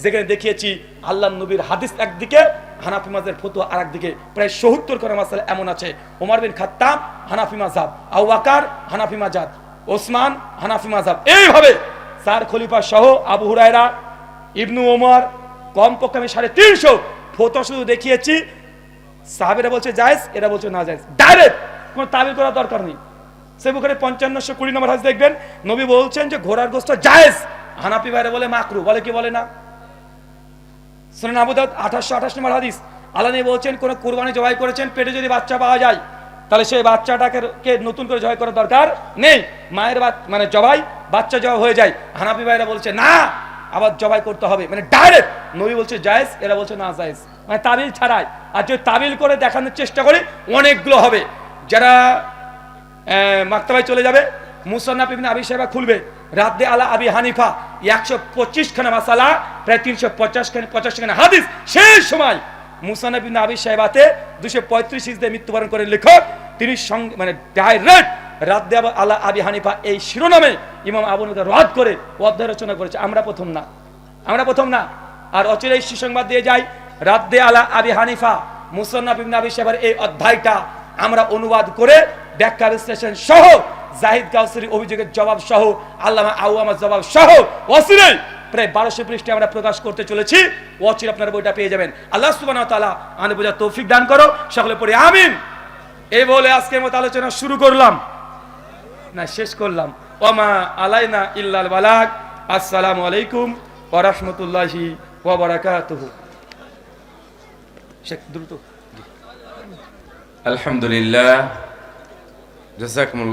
যেখানে দেখিয়েছি আল্লাহর নবীর হাদিস একদিকে, হানাফি মাযহাবের ফতোয়া আরেকদিকে। প্রায় 70খানা মাসালা এমন আছে। ওমর বিন খাত্তাব হানাফি মাযহাব, আবু বকর হানাফি মাযহাব, ওসমান হানাফি মাযহাব, এইভাবে 4 খলিফা সহ আবু হুরায়রা, ইবনু ওমর, কমপক্ষে আমি 350 ফতোয়া শুধু দেখিয়েছি। সাহাবীরা বলছে জায়েজ, এরা বলছে না জায়েজ, ডাইরেক্ট, কোনো তাবিল করার দরকার নেই। সহিহ বুখারী 5520 নম্বর হাদিস দেখবেন, নবী বলছেন যে ঘোড়ার গোশত জায়েজ, হানাফি ভাইরা বলে মাকরু, বলে কি বলে না। সুনান আবু দাউদ 2828 নম্বর হাদিস, আল্লাহ নবী বলছেন কোন কুরবানি জবাই করেছেন, পেটে যদি বাচ্চা পাওয়া যায় তাহলে সেই বাচ্চাটাকে নতুন করে জবাই করার দরকার নেই, মায়ের মানে জবাই বাচ্চা জবাই হয়ে যায়। হানাফি ভাইরা বলছে না, আবার জবাই করতে হবে। মানে ডাইরেক্ট নবী বলছে জায়েজ, এরা বলছে না জায়েজ, মানে তাবিল ছাড়াই। আর যদি তাবিল করে দেখানোর চেষ্টা করি অনেকগুলো হবে। যারা মাকতাবায় চলে যাবে, মুসান্নাফ ইবনে আবি শাইবা খুলবে, রাদ্দে আলা আবি হানিফা 125খানা মাসালা, প্রায় 350খানা হাদিস। সেই সময় মুসান্নাফ ইবনে আবি শাইবাতে 235 হিজরিতে মৃত্যুবরণ করেন লেখক, তিনি মানে ডাইরেক্ট রাদ্দে আলা আবি হানিফা এই শিরোনামে ইমাম আবু হানিফা রদ করে অধ্যায় রচনা করেছে। আমরা প্রথম না। আর অচিরেই সুসংবাদ দিয়ে যাই, রাদ্দে আলা আবি হানিফা মুসান্নাফ ইবনে আবি শাইবার এই অধ্যায়টা আমরা অনুবাদ করে ব্যাখ্যা বিশ্লেষণ সহ, জাহিদ কাউসারি অভিযোগের জবাব সহ, আল্লামা আওয়ামার জবাব সহ অচিরেই প্রায় 1200 পৃষ্ঠা আমরা প্রকাশ করতে চলেছি। অচিরে আপনারা বইটা পেয়ে যাবেন। আল্লাহ সুবহানাহু ওয়া তাআলা আমাদের বোঝার তৌফিক দান করো, সকলে পড়ি আমিন। এই বলে আজকের মতো আলোচনা শুরু করলাম। না শেষ করলাম। ওমা আলাইনা ইল্লাল বালাগ। আসসালামু আলাইকুম ওয়া রাহমাতুল্লাহি ওয়া বারাকাতুহু। শেখ দ্রুত। আলহামদুলিল্লাহ, জাযাকুমুল্লাহ।